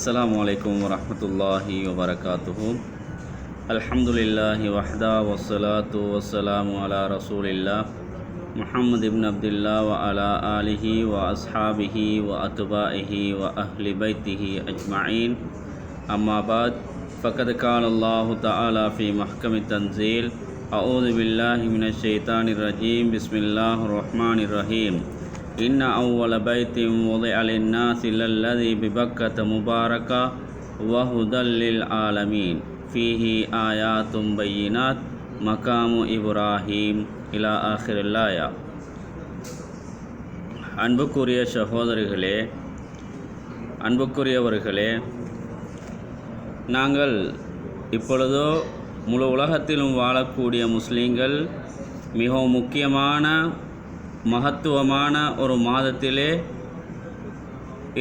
அஸ்ஸலாமு அலைக்கும் வரஹ்மத்துல்லாஹி வபரகாத்துஹு. அல்ஹம்துலில்லாஹி வஹ்தா வஸ்ஸலாத்து வஸ்ஸலாமு அலா ரசூலில்லாஹ் முஹம்மது இப்னு அப்துல்லாஹ் வ அலா ஆலிஹி வ அஸ்ஹாபிஹி வ அத்பாஇஹி வ அஹ்லி பைத்திஹி அஜ்மஈன். அம்மா பாத், ஃபக்கத் கால அல்லாஹு தஆலா ஃபீ மஹ்கமி தன்ஸீல். அஊது பில்லாஹி மினஷ் ஷைத்தானிர் ரஜீம். பிஸ்மில்லாஹிர் ரஹ்மானிர் ரஹீம். இன்ன அவ்வல பைத்தின் wudi'a லின்னாஸி லல்லதீ பிபக்கத முபாரகா வ ஹுதல் லில் ஆலமீன் ஃபீஹி ஆயாத்தும் பையினாத் மகாமு இப்ராஹீம் இலா ஆখিরিல் ஆயா. அன்புக்குரிய சகோதரிகளே, அன்புக்குரியவர்களே, நாங்கள் இப்பொழுதோ முழு உலகத்திலும் வாழக்கூடிய முஸ்லீம்கள் மிகவும் முக்கியமான மகத்துவமான ஒரு மாதத்திலே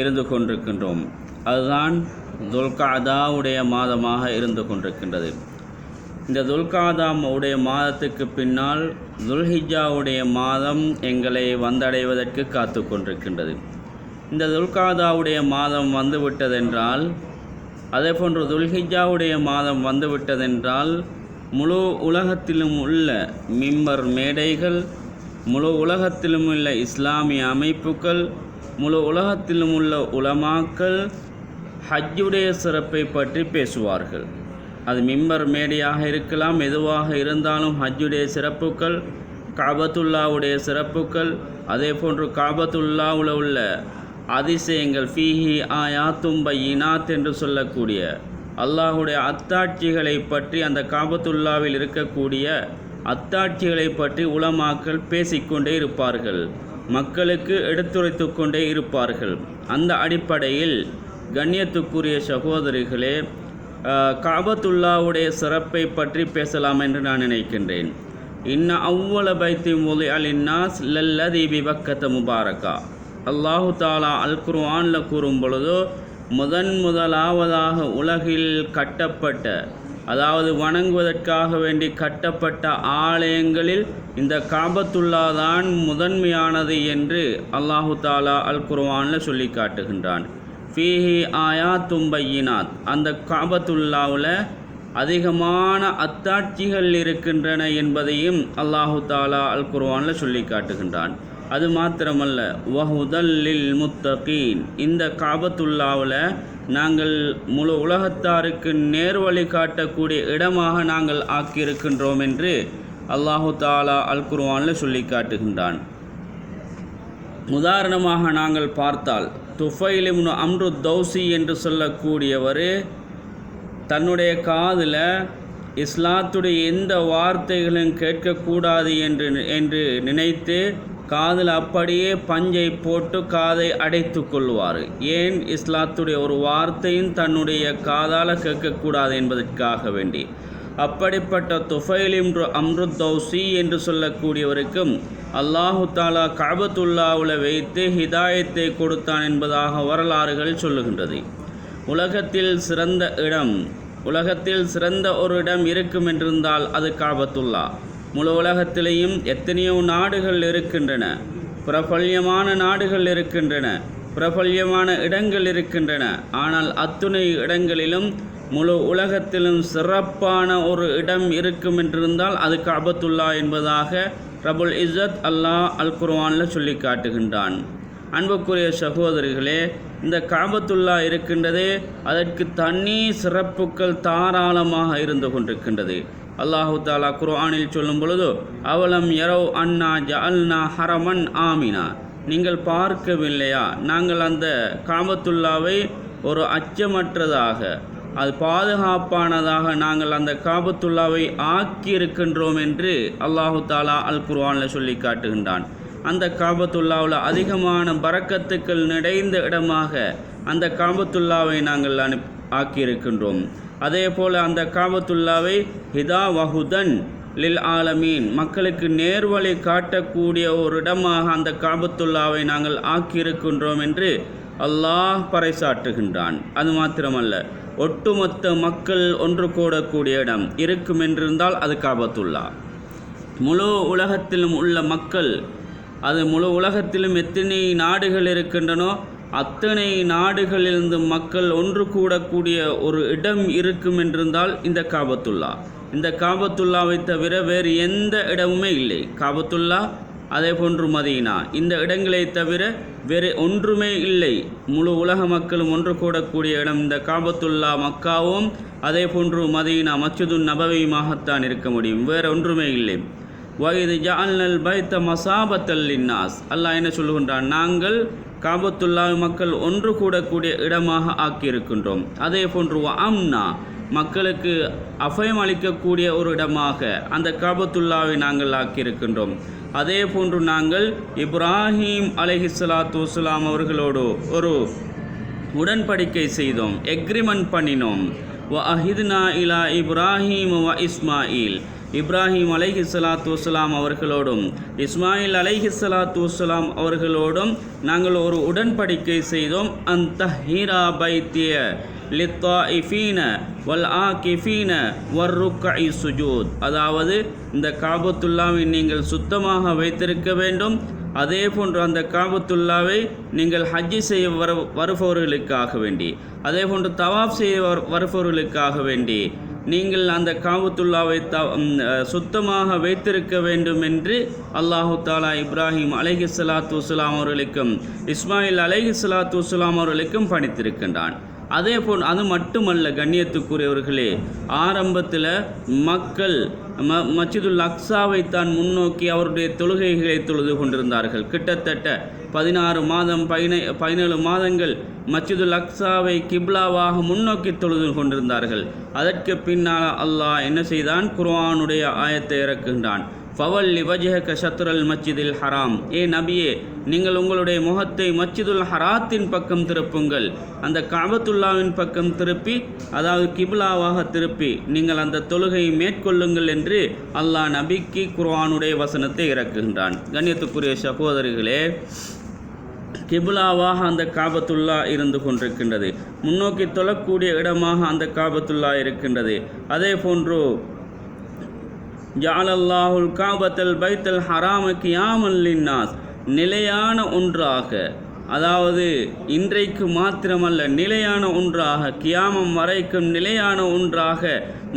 இருந்து கொண்டிருக்கின்றோம். அதுதான் துல்காதாவுடைய மாதமாக இருந்து கொண்டிருக்கின்றது. இந்த துல்காதாவுடைய மாதத்துக்கு பின்னால் துல்ஹிஜ்ஜாவுடைய மாதம் எங்களை வந்தடைவதற்கு காத்து கொண்டிருக்கின்றது. இந்த துல்காதாவுடைய மாதம் வந்துவிட்டதென்றால், அதேபோன்று துல்ஹிஜ்ஜாவுடைய மாதம் வந்துவிட்டதென்றால், முழு உலகத்திலும் உள்ள மிம்பர் மேடைகள், முழு உலகத்திலும் உள்ள இஸ்லாமிய அமைப்புகள், முழு உலகத்திலும் உள்ள உலமாக்கள் ஹஜ்ஜுடைய சிறப்பை பற்றி பேசுவார்கள். அது மிம்பர் மேடையாக இருக்கலாம், எதுவாக இருந்தாலும் ஹஜ்ஜுடைய சிறப்புகள், காபத்துல்லாவுடைய சிறப்புகள், அதே போன்று காபத்துல்லாவில் உள்ள அதிசயங்கள், ஃபீஹி ஆயாத்தும் பையினாத் என்று சொல்லக்கூடிய அல்லாஹுடைய அத்தாட்சிகளை பற்றி, அந்த காபத்துல்லாவில் இருக்கக்கூடிய அத்தாட்சிகளை பற்றி உலமாக்கள் பேசிக்கொண்டே இருப்பார்கள், மக்களுக்கு எடுத்துரைத்து கொண்டே இருப்பார்கள். அந்த அடிப்படையில் கண்ணியத்துக்குரிய சகோதரிகளே, காபத்துல்லாவுடைய சிறப்பை பற்றி பேசலாம் என்று நான் நினைக்கின்றேன். இன்ன அவ்வல பைத்தின் wudi'a லின்னாஸ் லல்லதீ பிபக்கத முபாரகா. அல்லாஹு தாலா அல் குர்ஆனில் கூறும் பொழுதோ, முதலாவதாக உலகில் கட்டப்பட்ட, அதாவது வணங்குவதற்காக வேண்டி கட்டப்பட்ட ஆலயங்களில் இந்த காபத்துல்லா தான் முதன்மையானது என்று அல்லாஹு தாலா அல் குர்ஆனில் சொல்லி காட்டுகின்றான். ஃபீஹி ஆயாத்தும் பையினாத். அந்த காபத்துல்லாவில் அதிகமான அத்தாட்சிகள் இருக்கின்றன என்பதையும் அல்லாஹு தாலா அல் குர்ஆனில் சொல்லி காட்டுகின்றான். அது மாத்திரமல்ல, வஹுதல் லில் முத்தகீன். இந்த காபத்துல்லாவில் நாங்கள் முழு உலகத்தாருக்கு நேர்வழி காட்டக்கூடிய இடமாக நாங்கள் ஆக்கியிருக்கின்றோம் என்று அல்லாஹு தாலா அல் குர்ஆனில் சொல்லி காட்டுகின்றான். உதாரணமாக நாங்கள் பார்த்தால், துஃபைல் இப்னு அம்ரு தௌசி என்று சொல்லக்கூடியவர் தன்னுடைய காதில் இஸ்லாத்துடைய எந்த வார்த்தைகளும் கேட்கக்கூடாது என்று நினைத்து காதில் அப்படியே பஞ்சை போட்டு காதை அடைத்து கொள்வார். ஏன்? இஸ்லாத்துடைய ஒரு வார்த்தையும் தன்னுடைய காதால் கேட்கக்கூடாது என்பதற்காக வேண்டி. அப்படிப்பட்ட துஃபைல் இப்னு அம்ரு தௌசி என்று சொல்லக்கூடியவருக்கும் அல்லாஹு தாலா காபத்துல்லாவில் வைத்து ஹிதாயத்தை கொடுத்தான் என்பதாக வரலாறுகள் சொல்லுகின்றது. உலகத்தில் சிறந்த ஒரு இடம் இருக்கும் என்றிருந்தால் அது காபத்துல்லா. முழு உலகத்திலேயும் எத்தனையோ நாடுகள் இருக்கின்றன, பிரபல்யமான நாடுகள் இருக்கின்றன, பிரபல்யமான இடங்கள் இருக்கின்றன. ஆனால் அத்துணை இடங்களிலும் முழு உலகத்திலும் சிறப்பான ஒரு இடம் இருக்கும் என்றிருந்தால் அது காபத்துல்லா என்பதாக ரபுல் இஸ்ஸத் அல்லாஹ் அல் குர்ஆனில் சொல்லி காட்டுகின்றான். அன்புக்குரிய சகோதரிகளே, இந்த காபத்துல்லா இருக்கின்றதே, அதற்கு தனி சிறப்புகள் தாராளமாக இருந்து கொண்டிருக்கின்றது. அல்லாஹு தாலா குர்ஆனில் சொல்லும் பொழுது, அவலம் யரவ் அன்னா ஜஅல்னா ஹரமன் ஆமினா. நீங்கள் பார்க்கவில்லையா, நாங்கள் அந்த காபத்துல்லாவை ஒரு அச்சமற்றதாக, அது பாதுகாப்பானதாக நாங்கள் அந்த காபத்துல்லாவை ஆக்கியிருக்கின்றோம் என்று அல்லாஹு தாலா அல் குர்ஆனில் சொல்லி காட்டுகின்றான். அந்த காபத்துல்லாவில் அதிகமான பரக்கத்துக்கள் நிறைந்த இடமாக அந்த காபத்துல்லாவை நாங்கள் ஆக்கியிருக்கின்றோம். அதே போல் அந்த காபத்துல்லாவை ஹிதா வஹுதன் லில் ஆலமீன், மக்களுக்கு நேர்வழி காட்டக்கூடிய ஒரு இடமாக அந்த காபத்துல்லாவை நாங்கள் ஆக்கியிருக்கின்றோம் என்று அல்லாஹ் பறைசாற்றுகின்றான். அது மாத்திரமல்ல, ஒட்டுமொத்த மக்கள் ஒன்று கூடக்கூடிய இடம் இருக்கும் என்றிருந்தால் அது காபத்துல்லா. முழு உலகத்திலும் உள்ள மக்கள், அது முழு உலகத்திலும் எத்தனை நாடுகள் இருக்கின்றனோ அத்தனை நாடுகளிலிருந்து மக்கள் ஒன்று கூடக்கூடிய ஒரு இடம் இருக்கும் என்றிருந்தால் இந்த காபத்துல்லா. இந்த காபத்துல்லாவை தவிர வேறு எந்த இடமுமே இல்லை. காபத்துல்லா, அதே போன்று மதீனா, இந்த இடங்களை தவிர வேறு ஒன்றுமே இல்லை. முழு உலக மக்களும் ஒன்று கூடக்கூடிய இடம் இந்த காபத்துல்லா மக்காவும் அதே போன்று மதீனா மஸ்ஜிதுன் நபவியுமாகத்தான் இருக்க முடியும், வேறு ஒன்றுமே இல்லை. வயது ஜஅல்னல் பைத்த மசாபத்தல் லின்னாஸ், அல்லாஹ் என்ன சொல்லுகின்றான், நாங்கள் காபத்துல்லா மக்கள் ஒன்று கூடக்கூடிய இடமாக ஆக்கியிருக்கின்றோம். அதே போன்று அம்னா, மக்களுக்கு அபயம் அளிக்கக்கூடிய ஒரு இடமாக அந்த காபத்துல்லாவை நாங்கள் ஆக்கியிருக்கின்றோம். அதே போன்று நாங்கள் இப்ராஹீம் அலைஹிஸ்ஸலாத்து வஸ்ஸலாம் அவர்களோடு ஒரு உடன்படிக்கை செய்தோம், எக்ரிமெண்ட் பண்ணினோம். வ அஹித்னா இலா இப்ராஹீம் வ இஸ்மாயில், இப்ராஹீம் அலைஹிஸ்ஸலாத்து வஸ்ஸலாம் அவர்களோடும் இஸ்மாயில் அலைஹிஸ்ஸலாத்து வஸ்ஸலாம் அவர்களோடும் நாங்கள் ஒரு உடன்படிக்கை செய்தோம். அன்தஹீரா பைத்திய லித்தாயிஃபீன வல் ஆகிஃபீன வர்ருக்கஇ சுஜூத், அதாவது இந்த காபத்துல்லாவை நீங்கள் சுத்தமாக வைத்திருக்க வேண்டும். அதே போன்று அந்த காபத்துல்லாவை நீங்கள் ஹஜ்ஜி செய்ய வருபவர்களுக்காக வேண்டி, அதே போன்று தவாப் செய்ய வருபவர்களுக்காக வேண்டி நீங்கள் அந்த காபத்துல்லாவை சுத்தமாக வைத்திருக்க வேண்டும் என்று அல்லாஹு தாலா இப்ராஹிம் அலைஹிஸ்ஸலாத்து வஸ்ஸலாம் அவர்களுக்கும் இஸ்மாயில் அலைஹிஸ்ஸலாத்து வஸ்ஸலாம் அவர்களுக்கும் பணித்திருக்கின்றான். அதே போல் அது மட்டுமல்ல கண்ணியத்துக்குரியவர்களே, ஆரம்பத்தில் மக்கள் மஸ்ஜிதுல் அக்ஸாவை தான் முன்னோக்கி அவருடைய தொழுகைகளை தொழுது கொண்டிருந்தார்கள். கிட்டத்தட்ட 16 மாதம் 17 மாதங்கள் மஸ்ஜிதுல் அக்ஸாவை கிப்லாவாக முன்னோக்கி தொழுது கொண்டிருந்தார்கள். அதற்கு பின்னால் அல்லாஹ் என்ன செய்தான், குர்ஆனுடைய ஆயத்தை இறக்குகின்றான். ஃபவல்லி வஜ்ஹக ஷத்ரல் மஸ்ஜிதில் ஹராம், ஏ நபியே நீங்கள் உங்களுடைய முகத்தை மஸ்ஜிதுல் ஹராத்தின் பக்கம் திருப்புங்கள், அந்த காபத்துல்லாவின் பக்கம் திருப்பி, அதாவது கிப்லாவாக திருப்பி நீங்கள் அந்த தொழுகையை மேற்கொள்ளுங்கள் என்று அல்லாஹ் நபிக்கு குர்ஆனுடைய வசனத்தை இறக்குகின்றான். கண்ணியத்துக்குரிய சகோதரிகளே, கிப்லாவாக அந்த காபத்துல்லா இருந்து கொண்டிருக்கின்றது, முன்னோக்கி தொழக்கூடிய இடமாக அந்த காபத்துல்லா இருக்கின்றது. அதே போன்று ஜஅலல்லாஹுல் காபத்தல் பைத்தல் ஹராம கியாமல் லின்னாஸ், நிலையான ஒன்றாக, அதாவது இன்றைக்கு மாத்திரமல்ல நிலையான ஒன்றாக, கியாமம் வரைக்கும் நிலையான ஒன்றாக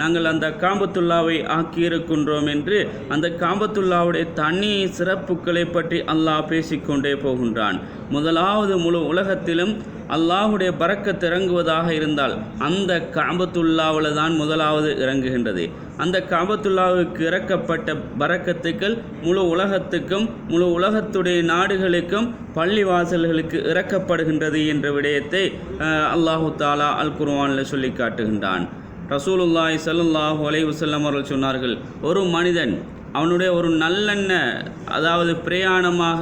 நாங்கள் அந்த காபத்துல்லாவை ஆக்கியிருக்கின்றோம் என்று அந்த காபத்துல்லாவுடைய தனி சிறப்புகளை பற்றி அல்லாஹ் பேசிக்கொண்டே போகின்றான். முதலாவது முழு உலகத்திலும் அல்லாஹுடைய பரக்கத் இறங்குவதாக இருந்தால் அந்த காபத்துல்லாவில் தான் முதலாவது இறங்குகின்றது. அந்த காபத்துல்லாவுக்கு இறக்கப்பட்ட பரக்கத்துக்கள் முழு உலகத்துக்கும் முழு உலகத்துடைய நாடுகளுக்கும் பள்ளிவாசல்களுக்கு இறக்கப்படுகின்றது என்ற விடயத்தை அல்லாஹு தாலா அல் குர்ஆனில் சொல்லி காட்டுகின்றான். ரசூலுல்லாஹி ஸல்லல்லாஹு அலைஹி வஸல்லம் அவர்கள் சொன்னார்கள், ஒரு மனிதன் அவனுடைய ஒரு நல்லெண்ண, அதாவது பிரயாணமாக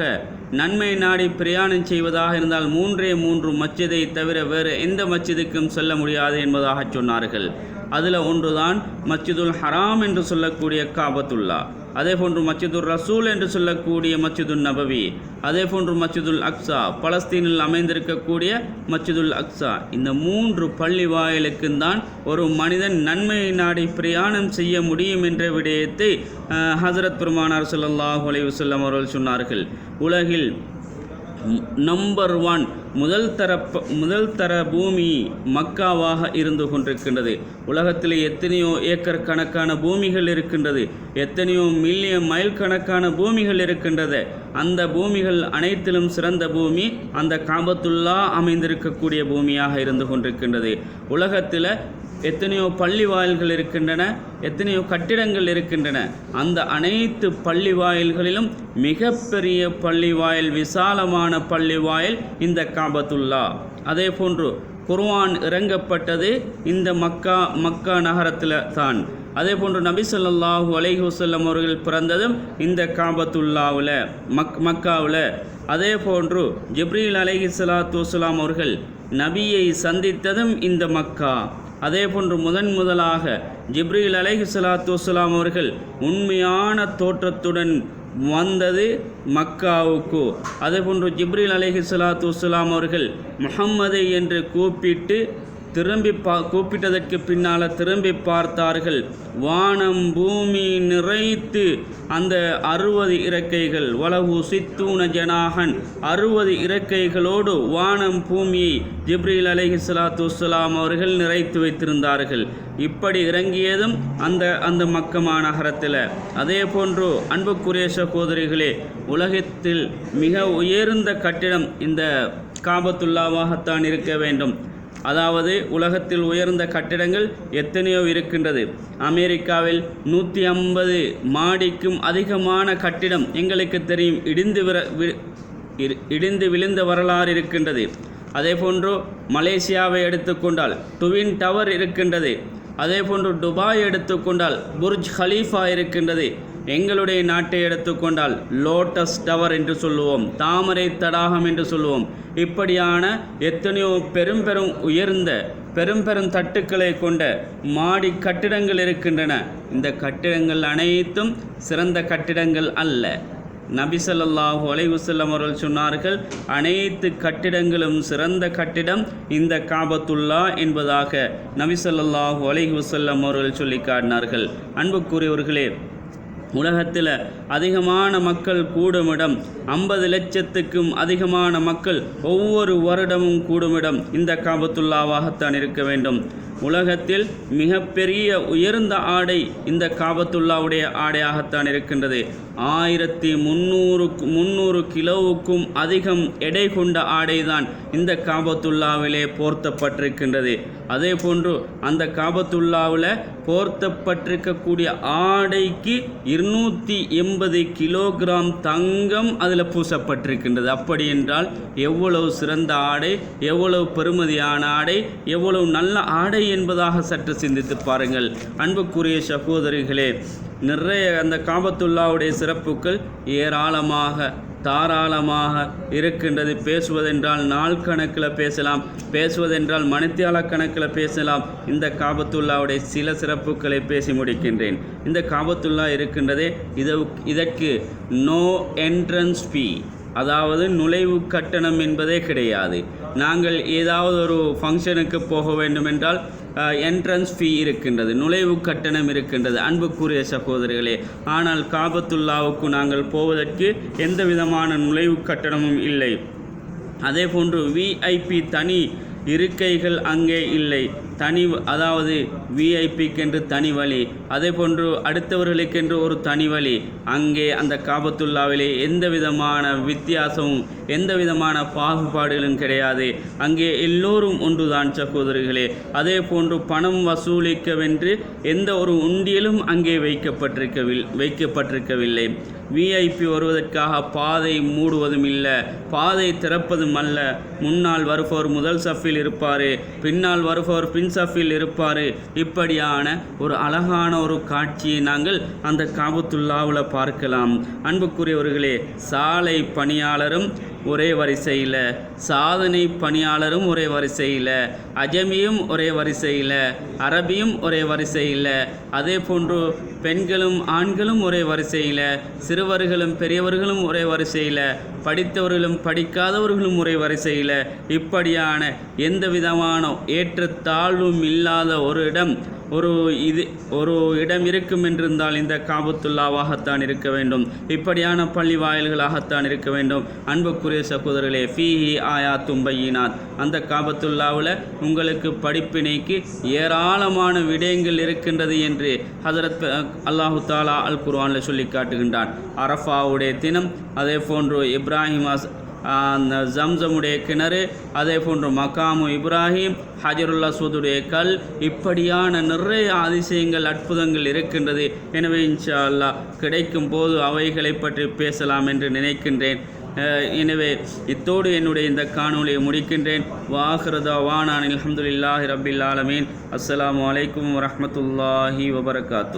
நன்மை நாடி பிரயாணம் செய்வதாக இருந்தால் 3 மஸ்ஜிதை தவிர வேறு எந்த மஸ்ஜிதுக்கும் செல்ல முடியாது என்பதாக சொன்னார்கள். அதில் ஒன்றுதான் மஸ்ஜிதுல் ஹராம் என்று சொல்லக்கூடிய காபத்துல்லா, அதே போன்று மஸ்ஜிதுர் ரசூல் என்று சொல்லக்கூடிய மஸ்ஜிதுன் நபவி, அதே போன்று மஸ்ஜிதுல் அக்ஸா, பலஸ்தீனில் அமைந்திருக்கக்கூடிய மஸ்ஜிதுல் அக்ஸா. இந்த 3 பள்ளி வாயிலுக்கும் தான் ஒரு மனிதன் நன்மையை நாடி பிரயாணம் செய்ய முடியும் என்ற விடயத்தை ஹஸரத் பெருமானார் ஸல்லல்லாஹு அலைஹி வஸல்லம் அவர்கள் சொன்னார்கள். உலகில் நம்பர் 1 முதல் தர பூமி மக்காவாக இருந்து கொண்டிருக்கின்றது. உலகத்தில் எத்தனையோ ஏக்கர் கணக்கான பூமிகள் இருக்கின்றது, எத்தனையோ மில்லியன் மைல் கணக்கான பூமிகள் இருக்கின்றது. அந்த பூமிகள் அனைத்திலும் சிறந்த பூமி அந்த காபத்துல்லா அமைந்திருக்கக்கூடிய பூமியாக இருந்து கொண்டிருக்கின்றது. உலகத்தில் எத்தனையோ பள்ளி வாயில்கள் இருக்கின்றன, எத்தனையோ கட்டிடங்கள் இருக்கின்றன. அந்த அனைத்து பள்ளி வாயில்களிலும் மிகப்பெரிய பள்ளி வாயில், விசாலமான பள்ளி வாயில் இந்த காபத்துல்லா. அதே போன்று குர்ஆன் இறங்கப்பட்டது இந்த மக்கா நகரத்தில் தான். அதே போன்று நபி ஸல்லல்லாஹு அலைஹி வஸல்லம் அவர்கள் பிறந்ததும் இந்த காபத்துல்லாவில் மக்காவில். அதே போன்று ஜிப்ரீல் அலைஹிஸ்ஸலாத்து வஸ்ஸலாம் அவர்கள் நபியை சந்தித்ததும் இந்த மக்கா. அதே போன்று முதலாக ஜிப்ரீல் அலைஹிஸ்ஸலாத்து வஸ்ஸலாம் அவர்கள் உண்மையான தோற்றத்துடன் வந்தது மக்காவுக்கு. அதே போன்று ஜிப்ரீல் அலைஹிஸ்ஸலாத்து வஸ்ஸலாம் அவர்கள் முஹம்மதை என்று கூப்பிட்டு கூப்பிட்டதற்கு பின்னால் திரும்பி பார்த்தார்கள். வானம் பூமி நிறைத்து அந்த 60 இறக்கைகள், வலஹு சித்தூன ஜனாஹன், 60 இறக்கைகளோடு வானம் பூமியை ஜிப்ரீல் அலைஹிஸ்ஸலாத்து வஸ்ஸலாம் அவர்கள் நிறைத்து வைத்திருந்தார்கள். இப்படி இறங்கியதும் அந்த மக்கமா நகரத்தில். அதே போன்று அன்புக்குரிய சகோதரிகளே, உலகத்தில் மிக உயர்ந்த கட்டிடம் இந்த காபத்துல்லாவாகத்தான் இருக்க வேண்டும். அதாவது உலகத்தில் உயர்ந்த கட்டிடங்கள் எத்தனையோ இருக்கின்றது. அமெரிக்காவில் 150 மாடிக்கும் அதிகமான கட்டிடம் எங்களுக்கு தெரியும், இடிந்து விழுந்த வரலாறு இருக்கின்றது. அதே போன்று மலேசியாவை எடுத்துக்கொண்டால் ட்வின் டவர் இருக்கின்றது. அதே போன்று துபாய் எடுத்துக்கொண்டால் புர்ஜ் ஹலீஃபா இருக்கின்றது. எங்களுடைய நாட்டை எடுத்துக்கொண்டால் லோட்டஸ் டவர் என்று சொல்லுவோம், தாமரை தடாகம் என்று சொல்லுவோம். இப்படியான எத்தனையோ பெரும் உயர்ந்த பெரும் தட்டுக்களை கொண்ட மாடி கட்டிடங்கள் இருக்கின்றன. இந்த கட்டிடங்கள் அனைத்தும் சிறந்த கட்டிடங்கள் அல்ல. நபி ஸல்லல்லாஹு அலைஹி வஸல்லம் அவர்கள் சொன்னார்கள், அனைத்து கட்டிடங்களும் சிறந்த கட்டிடம் இந்த காபத்துல்லா என்பதாக நபி ஸல்லல்லாஹு அலைஹி வஸல்லம் அவர்கள் சொல்லி காட்டினார்கள். அன்புக்குரியவர்களே, உலகத்தில் அதிகமான மக்கள் கூடுமிடம், 50 லட்சத்துக்கும் அதிகமான மக்கள் ஒவ்வொரு வருடமும் கூடுமிடம் இந்த காபத்துல்லாவாகத்தான் இருக்க வேண்டும். உலகத்தில் மிகப்பெரிய உயர்ந்த ஆடை இந்த காபத்துல்லாவுடைய ஆடையாகத்தான் இருக்கின்றது. 1300 கிலோவுக்கும் அதிகம் எடை கொண்ட ஆடைதான் இந்த காபத்துல்லாவிலே போர்த்தப்பட்டிருக்கின்றது. அதே போன்று அந்த காபத்துல்லாவில் போர்த்தப்பட்டிருக்கக்கூடிய ஆடைக்கு 280 கிலோகிராம் தங்கம் அதில் பூசப்பட்டிருக்கின்றது. அப்படி என்றால் எவ்வளவு சிறந்த ஆடை, எவ்வளவு பெருமதியான ஆடை, எவ்வளவு நல்ல ஆடை என்பதாக சற்று சிந்தித்து பாருங்கள். அன்புக்குரிய சகோதரிகளே, நிறைய அந்த காபத்துல்லாவுடைய சிறப்புகள் ஏராளமாக தாராளமாக இருக்கின்றது. பேசுவதென்றால் நாள் கணக்கில் பேசலாம், பேசுவதென்றால் மணித்தியால கணக்கில் பேசலாம். இந்த காபத்துல்லாவுடைய சில சிறப்புகளை பேசி முடிக்கின்றேன். இந்த காபத்துல்லா இருக்கின்றதே, இதற்கு நோ என்ட்ரன்ஸ் ஃபீ, அதாவது நுழைவு கட்டணம் என்பதே கிடையாது. நாங்கள் ஏதாவது ஒரு ஃபங்க்ஷனுக்கு போக வேண்டுமென்றால் என்ட்ரன்ஸ் ஃபீ இருக்கின்றது, நுழைவு கட்டணம் இருக்கின்றது. அன்புக்குரிய சகோதரிகளே, ஆனால் காபத்துல்லாவுக்கு நாங்கள் போவதற்கு எந்த விதமான நுழைவு கட்டணமும் இல்லை. அதே போன்று விஐபி தனி இருக்கைகள் அங்கே இல்லை. அதாவது விஐபிக்கென்று தனி வழி, அதே போன்று அடுத்தவர்களுக்கென்று ஒரு தனி வழி. அங்கே அந்த காபத்துல்லாவிலே எந்த விதமான வித்தியாசமும் எந்த விதமான பாகுபாடுகளும் கிடையாது. அங்கே எல்லோரும் ஒன்றுதான் சகோதரிகளே. அதே போன்று பணம் வசூலிக்கவென்று எந்த ஒரு உண்டியலும் அங்கே வைக்கப்பட்டிருக்கவில்லை. விஐபி வருவதற்காக பாதை மூடுவதும் இல்லை, பாதை திறப்பதும் அல்ல. முன்னால் வருபவர் முதல் சஃபில் இருப்பார், பின்னால் வருபவர் பின் சஃபில் இருப்பார். இப்படியான ஒரு அழகான ஒரு காட்சியை நாங்கள் அந்த காபத்துல்லாவில் பார்க்கலாம். அன்புக்குரியவர்களே, சாலை பணியாளரும் ஒரே வரிசையில், சாதனை பணியாளரும் ஒரே வரிசையில், அஜமியும் ஒரே வரிசையில், அரபியும் ஒரே வரிசையில், அதே போன்று பெண்களும் ஆண்களும் ஒரே வரிசையில், சிறுவர்களும் பெரியவர்களும் ஒரே வரிசையில், படித்தவர்களும் படிக்காதவர்களும் ஒரே வரிசையில். இப்படியான எந்த விதமான ஏற்றத்தாழ்வும் இல்லாத ஒரு இடம் இருக்கும் என்றிருந்தால் இந்த காபத்துல்லாவாகத்தான் இருக்க வேண்டும். இப்படியான பள்ளி வாயில்களாகத்தான் இருக்க வேண்டும். அன்புக்குரிய சகோதரர்களே, ஃபீஹி ஆயாத்தும் பையினாத், அந்த காபத்துல்லாவில் உங்களுக்கு படிப்பினைக்கு ஏராளமான விடயங்கள் இருக்கின்றது என்று ஹஜரத் அல்லாஹு தாலா அல் குர்ஆனில் சொல்லி காட்டுகின்றான். அரஃபாவுடைய தினம், அதே போன்று இப்ராஹிம் அந்த ஜம்சமுடைய கிணறு, அதே போன்று மகாமு இப்ராஹிம், ஹஜருல் அஸ்வதுடைய கல், இப்படியான நிறைய அதிசயங்கள் அற்புதங்கள் இருக்கின்றது. எனவே இன்ஷா அல்லாஹ் கிடைக்கும் போது அவைகளை பற்றி பேசலாம் என்று நினைக்கின்றேன். எனவே இத்தோடு என்னுடைய இந்த காணொலியை முடிக்கின்றேன். வாஹிருதா வானான் அல்ஹம்துலில்லாஹி ரப்பில் ஆலமீன். அஸ்ஸலாமு அலைக்கும் வரஹ்மத்துல்லாஹி வபரகாத்து.